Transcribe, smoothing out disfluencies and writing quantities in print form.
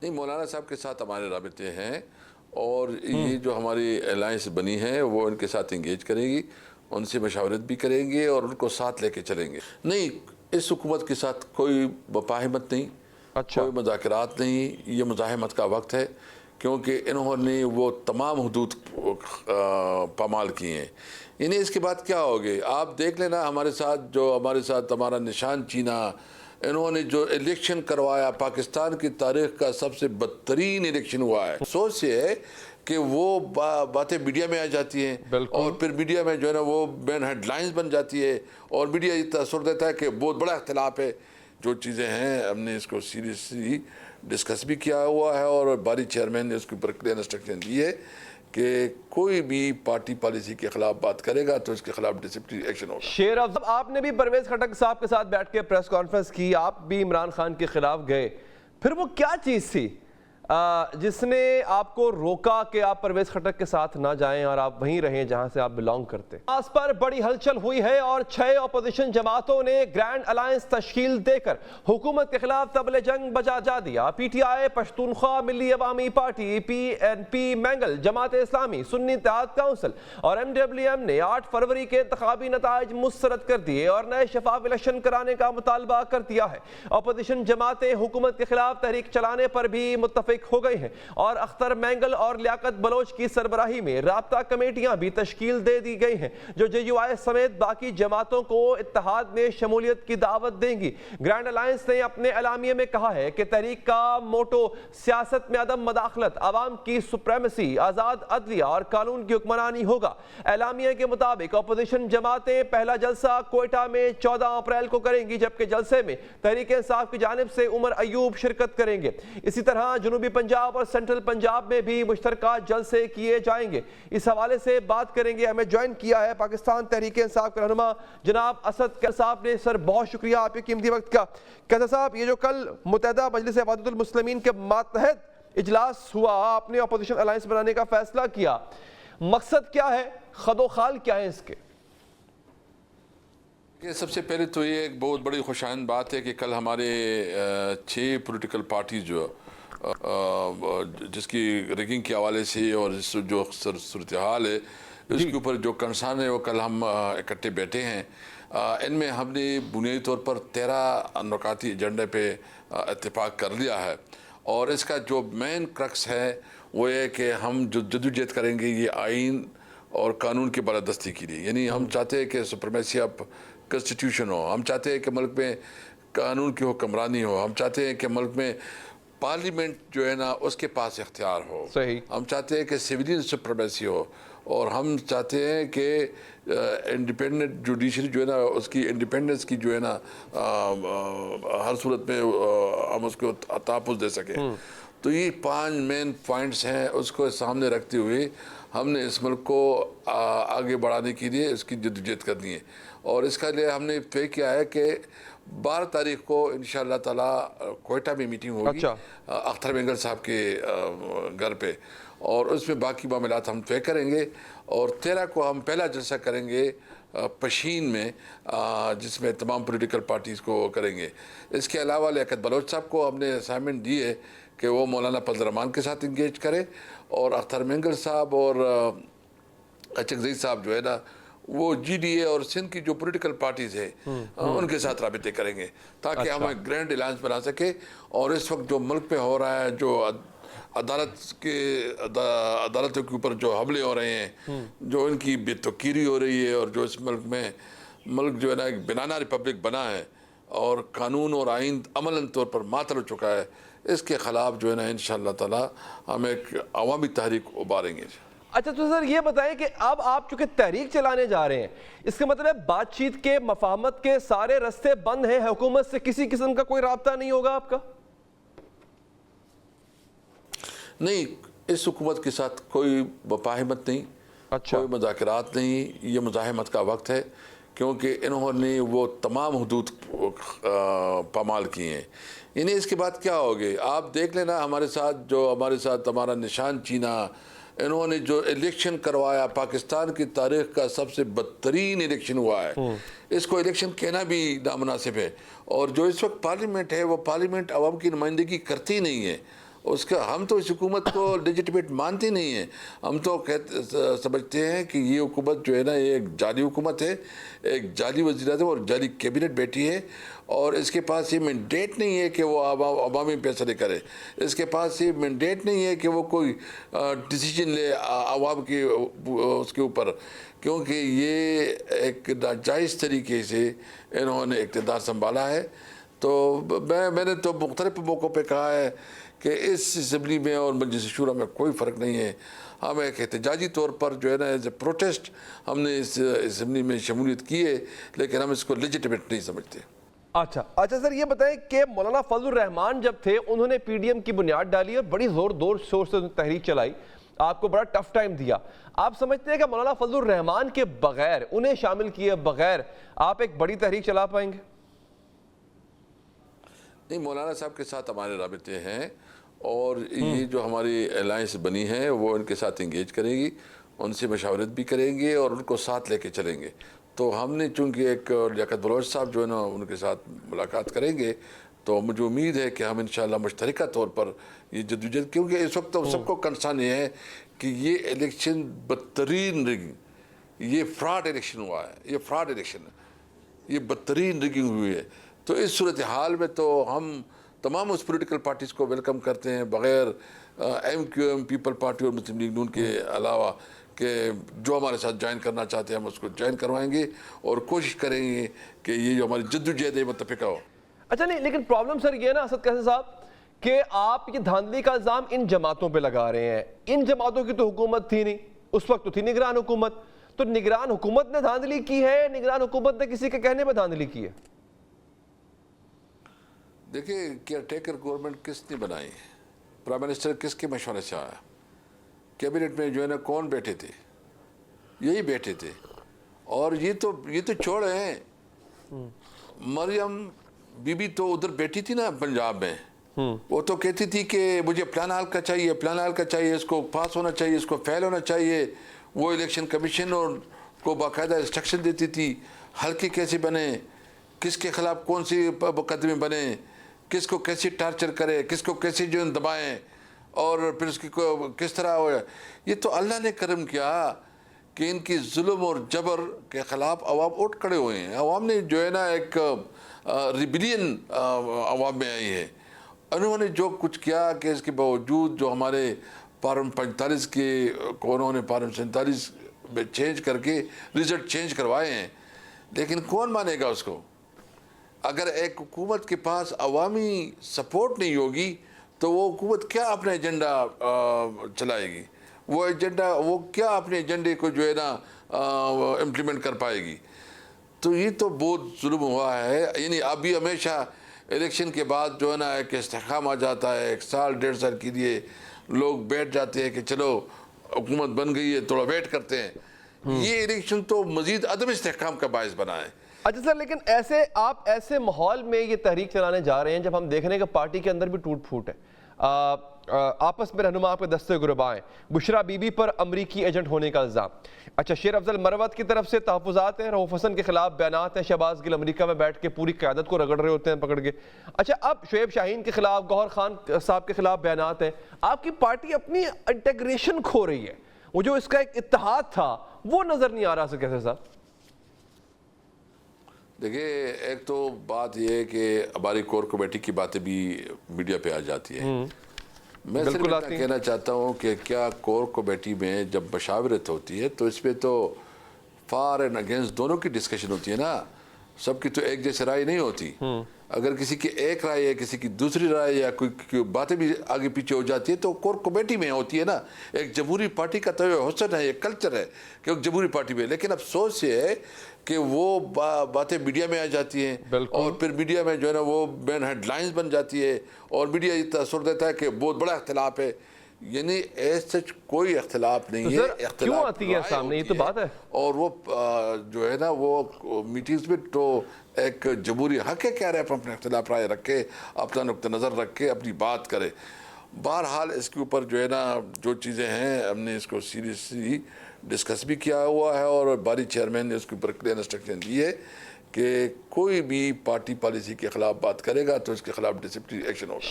نہیں، مولانا صاحب کے ساتھ ہمارے رابطے ہیں اور یہ جو ہماری الائنس بنی ہے وہ ان کے ساتھ انگیج کرے گی، ان سے مشاورت بھی کریں گے اور ان کو ساتھ لے کے چلیں گے۔ نہیں، اس حکومت کے ساتھ کوئی مفاہمت نہیں، کوئی مذاکرات نہیں، یہ مزاحمت کا وقت ہے، کیونکہ انہوں نے وہ تمام حدود پامال کیے ہیں۔ یعنی اس کے بعد کیا ہوگے؟ آپ دیکھ لینا ہمارے ساتھ ہمارا نشان چینا، انہوں نے جو الیکشن کروایا، پاکستان کی تاریخ کا سب سے بدترین الیکشن ہوا ہے۔ افسوس یہ ہے کہ وہ باتیں میڈیا میں آ جاتی ہیں اور پھر میڈیا میں جو ہے نا وہ مین ہیڈ لائنز بن جاتی ہے اور میڈیا یہ تاثر دیتا ہے کہ بہت بڑا اختلاف ہے۔ جو چیزیں ہیں ہم نے اس کو سیریسلی ڈسکس بھی کیا ہوا ہے اور باری چیئرمین نے اس کے اوپر کلیئر انسٹرکشن دی ہے کہ کوئی بھی پارٹی پالیسی کے خلاف بات کرے گا تو اس کے خلاف ڈسپلنری ایکشن ہوگا۔ شیر افضل، آپ نے بھی پرویز خٹک صاحب کے ساتھ بیٹھ کے پریس کانفرنس کی، آپ بھی عمران خان کے خلاف گئے، پھر وہ کیا چیز تھی جس نے آپ کو روکا کہ آپ پرویز خٹک کے ساتھ نہ جائیں اور آپ وہیں رہیں جہاں سے آپ بلانگ کرتے؟ اس پر بڑی ہلچل ہوئی ہے اور 6 اپوزیشن جماعتوں نے گرینڈ الائنس تشکیل دے کر حکومت کے خلاف طبل جنگ بجا دیا۔ پی ٹی آئی، پشتونخوا ملی عوامی پارٹی، پی این پی مینگل، جماعت اسلامی، سنی اتحاد کونسل اور ایم ڈبلیو ایم نے 8 فروری کے انتخابی نتائج مسترد کر دیے اور نئے شفاف الیکشن کرانے کا مطالبہ کر دیا ہے۔ اپوزیشن جماعتیں حکومت کے خلاف تحریک چلانے پر بھی متفق ہو گئی ہیں اور اختر مینگل اور لیاقت بلوچ کی سربراہی میں رابطہ کمیٹیاں بھی تشکیل دے دی گئی ہیں جو جے یو آئی سمیت باقی جماعتوں کو اتحاد میں شمولیت کی دعوت دیں گی۔ گرینڈ الائنس نے اپنے اعلامیے میں کہا ہے کہ تحریک کا موٹو سیاست میں عدم مداخلت، عوام کی سپریمیسی، آزاد عدلیہ اور قانون کی حکمرانی ہوگا۔ اعلامیے کے مطابق اپوزیشن جماعتیں پہلا جلسہ کوئٹہ میں 14 اپریل کو کریں گی جبکہ جلسے میں تحریک انصاف کی جانب سے عمر ایوب شرکت کریں گے۔ اسی طرح جنوبی پنجاب اور سینٹرل پنجاب میں بھی مشترکہ جلسے کیے جائیں گے۔ اس حوالے سے بات کریں گے، ہمیں جوائن کیا ہے پاکستان تحریک انصاف کے رہنما جناب اسد کیسر صاحب نے۔ سر بہت شکریہ آپ کے قیمتی وقت کا۔ کیسر صاحب، یہ جو کل متحدہ مجلس وحدت المسلمین کے ماتحت اجلاس ہوا، آپ نے اپوزیشن الائنس بنانے کا فیصلہ کیا، مقصد کیا ہے، خد و خال کیا ہے اس کے؟ سب سے پہلے تو یہ ایک بہت بڑی خوشائند بات ہے کہ کل ہمارے 6 پولیٹیکل پارٹیز جو جس کی ریگنگ کے حوالے سے اور جو صورتحال ہے اس کے اوپر جو کنسرن ہے وہ کل ہم اکٹھے بیٹھے ہیں۔ ان میں ہم نے بنیادی طور پر 13 نکاتی ایجنڈے پہ اتفاق کر لیا ہے اور اس کا جو مین کرکس ہے وہ یہ کہ ہم جو جدوجہد کریں گے یہ آئین اور قانون کی بالادستی کے لیے، یعنی ہم چاہتے ہیں کہ سپریمیسی آف کنسٹیٹیوشن ہو، ہم چاہتے ہیں کہ ملک میں قانون کی حکمرانی ہو، ہم چاہتے ہیں کہ ملک میں پارلیمنٹ جو ہے نا اس کے پاس اختیار ہو، ہم چاہتے ہیں کہ سویلین سپریمیسی ہو اور ہم چاہتے ہیں کہ انڈیپینڈنٹ جوڈیشری جو ہے نا اس کی انڈیپینڈنس کی جو ہے نا ہر صورت میں ہم اس کو تحفظ دے سکیں۔ تو یہ 5 مین پوائنٹس ہیں، اس کو سامنے رکھتے ہوئے ہم نے اس ملک کو آگے بڑھانے کے لیے اس کی جدوجہد کرنی ہے اور اس کا لیے ہم نے طے کیا ہے کہ 12 تاریخ کو انشاءاللہ تعالی کوئٹہ میں میٹنگ ہوگی اختر مینگل صاحب کے گھر پہ اور اس میں باقی معاملات ہم طے کریں گے اور 13 کو ہم پہلا جلسہ کریں گے پشین میں جس میں تمام پولیٹیکل پارٹیز کو کریں گے۔ اس کے علاوہ لیاقت بلوچ صاحب کو ہم نے اسائنمنٹ دی ہے کہ وہ مولانا فضل الرحمان کے ساتھ انگیج کرے اور اختر مینگل صاحب اور اچک زئی صاحب جو ہے نا وہ جی ڈی اے اور سندھ کی جو پولیٹیکل پارٹیز ہیں ان کے ساتھ رابطے کریں گے تاکہ ہم ایک گرینڈ الائنس بنا سکے۔ اور اس وقت جو ملک پہ ہو رہا ہے، جو عدالتوں کے اوپر جو حملے ہو رہے ہیں، جو ان کی بے توقیری ہو رہی ہے اور جو اس ملک میں ملک جو ہے نا ایک بنانا ریپبلک بنا ہے اور قانون اور آئین عملاً طور پر معطل ہو چکا ہے، اس کے خلاف جو ہے نا انشاءاللہ تعالی ہم ایک عوامی تحریک ابھاریں گے۔ اچھا تو سر یہ بتائیں کہ اب آپ چونکہ تحریک چلانے جا رہے ہیں، اس کا مطلب بات چیت کے، مفاہمت کے سارے راستے بند ہیں، حکومت سے کسی قسم کا کوئی رابطہ نہیں ہوگا آپ کا؟ نہیں، اس حکومت کے ساتھ کوئی مفاہمت نہیں، کوئی مذاکرات نہیں، یہ مزاحمت کا وقت ہے کیونکہ انہوں نے وہ تمام حدود پامال کیے ہیں۔ یعنی اس کے بعد کیا ہوگے؟ آپ دیکھ لینا ہمارے ساتھ ہمارا نشان چینا، انہوں نے جو الیکشن کروایا، پاکستان کی تاریخ کا سب سے بدترین الیکشن ہوا ہے، اس کو الیکشن کہنا بھی نامناسب ہے۔ اور جو اس وقت پارلیمنٹ ہے وہ پارلیمنٹ عوام کی نمائندگی کرتی نہیں ہے، اس کا ہم تو اس حکومت کو لیجیٹمیٹ مانتے نہیں ہیں. ہم تو سمجھتے ہیں کہ یہ حکومت جو ہے نا یہ ایک جعلی حکومت ہے, ایک جعلی وزیر اعظم اور جعلی کیبنٹ بیٹھی ہے, اور اس کے پاس یہ مینڈیٹ نہیں ہے کہ وہ عوامی فیصلے کرے. اس کے پاس یہ مینڈیٹ نہیں ہے کہ وہ کوئی ڈیسیجن لے عوام کی اس کے اوپر, کیونکہ یہ ایک ناجائز طریقے سے انہوں نے اقتدار سنبھالا ہے. تو میں نے تو مختلف موقعوں پہ کہا ہے کہ اس اسمبلی میں اور مجلس شورا میں کوئی فرق نہیں ہے. ہم ایک احتجاجی طور پر جو ہے نا ایز اے پروٹیسٹ ہم نے اس اسمبلی میں شمولیت کی ہے, لیکن ہم اس کو لیجیٹمیٹ نہیں سمجھتے. اچھا سر, یہ بتائیں کہ مولانا فضل الرحمان جب تھے انہوں نے پی ڈی ایم کی بنیاد ڈالی اور بڑی زور شور سے تحریک چلائی, آپ کو بڑا ٹف ٹائم دیا. آپ سمجھتے ہیں کہ مولانا فضل الرحمان کے بغیر, انہیں شامل کیے بغیر آپ ایک بڑی تحریک چلا پائیں گے؟ نہیں, مولانا صاحب کے ساتھ ہمارے رابطے ہیں, اور یہ جو ہماری الائنس بنی ہے وہ ان کے ساتھ انگیج کرے گی, ان سے مشاورت بھی کریں گے اور ان کو ساتھ لے کے چلیں گے. تو ہم نے چونکہ ایک لیاقت بلوچ صاحب جو ہے نا ان کے ساتھ ملاقات کریں گے, تو مجھے امید ہے کہ ہم انشاءاللہ مشترکہ طور پر یہ جدوجہد, کیونکہ اس وقت سب کو کنسرن یہ ہے کہ یہ الیکشن بدترین ریگنگ, یہ فراڈ الیکشن ہوا ہے, یہ فراڈ الیکشن ہے, یہ بدترین ریگنگ ہوئی ہے. تو اس صورتحال میں تو ہم تمام اس پولیٹیکل پارٹیز کو ویلکم کرتے ہیں, بغیر M Q M, People Party اور مسلم لیگ نون کے علاوہ, کہ جو ہمارے ساتھ جوائن کرنا چاہتے ہیں ہم اس کو جوائن کروائیں گے اور کوشش کریں گے کہ یہ جو ہماری جدوجہد ہے متفقہ ہو. اچھا نہیں, لیکن پرابلم سر یہ نا اسد قیصر صاحب کہ آپ یہ دھاندلی کا الزام ان جماعتوں پہ لگا رہے ہیں. ان جماعتوں کی تو حکومت تھی نہیں, اس وقت تو تھی نگران حکومت, تو نگران حکومت نے دھاندلی کی ہے, نگران حکومت نے کسی کے کہنے پہ دھاندلی کی ہے؟ دیکھیں, کیئر ٹیکر گورنمنٹ کس نے بنائی, پرائم منسٹر کس کے مشورے سے آیا, کیبنٹ میں جو ہے نا کون بیٹھے تھے, یہی بیٹھے تھے. اور یہ تو چھوڑے ہیں, مریم بی بی تو ادھر بیٹھی تھی نا پنجاب میں, وہ تو کہتی تھی کہ مجھے پلان حال کا چاہیے, پلان حال کا چاہیے, اس کو پاس ہونا چاہیے, اس کو فیل ہونا چاہیے. وہ الیکشن کمیشن اور کو باقاعدہ انسٹرکشن دیتی تھی, حلقے کیسے بنے, کس کے خلاف کون سی مقدمے بنے, کس کو کیسے ٹارچر کرے, کس کو کیسے جو دبائیں, اور پھر اس کی کس طرح ہو. یہ تو اللہ نے کرم کیا کہ ان کی ظلم اور جبر کے خلاف عوام اٹھ کھڑے ہوئے ہیں. عوام نے جو ہے نا ایک ریبیلین عوام میں آئی ہے. انہوں نے جو کچھ کیا کہ اس کے باوجود جو ہمارے فارم 45 کے کو انہوں نے فارم 47 میں چینج کر کے رزلٹ چینج کروائے ہیں, لیکن کون مانے گا اس کو؟ اگر ایک حکومت کے پاس عوامی سپورٹ نہیں ہوگی تو وہ حکومت کیا اپنا ایجنڈا چلائے گی, وہ کیا اپنے ایجنڈے کو جو ہے نا امپلیمنٹ کر پائے گی. تو یہ تو بہت ظلم ہوا ہے. یعنی ابھی ہمیشہ الیکشن کے بعد جو ہے نا ایک استحکام آ جاتا ہے, 1 سال 1.5 سال کے لیے لوگ بیٹھ جاتے ہیں کہ چلو حکومت بن گئی ہے, تھوڑا ویٹ کرتے ہیں. یہ الیکشن تو مزید عدم استحکام کا باعث بنا ہے. اچھا سر, لیکن آپ ایسے ماحول میں یہ تحریک چلانے جا رہے ہیں جب ہم دیکھ رہے ہیں کہ پارٹی کے اندر بھی ٹوٹ پھوٹ ہے, آپس میں رہنما آپ کے دستے غربا ہیں, بشرا بی بی پر امریکی ایجنٹ ہونے کا الزام. اچھا, شیر افضل مروت کی طرف سے تحفظات ہیں, رؤوف حسن کے خلاف بیانات ہیں, شہباز گل امریکہ میں بیٹھ کے پوری قیادت کو رگڑ رہے ہوتے ہیں پکڑ کے. اچھا, اب شعیب شاہین کے خلاف, گوہر خان صاحب کے خلاف بیانات ہیں. آپ کی پارٹی اپنی انٹیگریشن کھو رہی ہے, وہ جو اس کا ایک اتحاد تھا وہ نظر نہیں آ رہا. سر کیسے صاحب؟ دیکھیں, ایک تو بات یہ ہے کہ ہماری کور کمیٹی کی باتیں بھی میڈیا پہ آ جاتی ہیں. میں صرف اتنا کہنا چاہتا ہوں کہ کیا کور کمیٹی میں جب مشاورت ہوتی ہے تو اس پہ تو فار اینڈ اگینسٹ دونوں کی ڈسکشن ہوتی ہے نا, سب کی تو ایک جیسے رائے نہیں ہوتی. اگر کسی کی ایک رائے ہے, کسی کی دوسری رائے, یا کوئی باتیں بھی آگے پیچھے ہو جاتی ہے تو کور کمیٹی میں ہوتی ہے نا. ایک جمہوری پارٹی کا تو یہ حسن ہے, یہ کلچر ہے کہ ایک جمہوری پارٹی میں. لیکن افسوس یہ ہے کہ وہ باتیں میڈیا میں آ جاتی ہیں, اور پھر میڈیا میں جو ہے نا وہ مین ہیڈ لائنز بن جاتی ہے, اور میڈیا یہ تاثر دیتا ہے کہ بہت بڑا اختلاف ہے. یعنی ایسا کوئی اختلاف نہیں ہے, کیوں آتی ہے سامنے, یہ تو بات ہے. اور وہ جو ہے نا وہ میٹنگز میں تو ایک جمہوری حق ہے کہہ رہے ہیں اپنے اختلاف رائے رکھے, اپنا نقطہ نظر رکھے, اپنی بات کرے. بہرحال اس کے اوپر جو ہے نا جو چیزیں ہیں ہم نے اس کو سیریسلی ڈسکس بھی کیا ہوا ہے, اور باری چیئرمین نے اس کے اوپر کلیئر انسٹرکشن دی ہے کہ کوئی بھی پارٹی پالیسی کے خلاف بات کرے گا تو اس کے خلاف ڈسپلنری ایکشن ہوگا.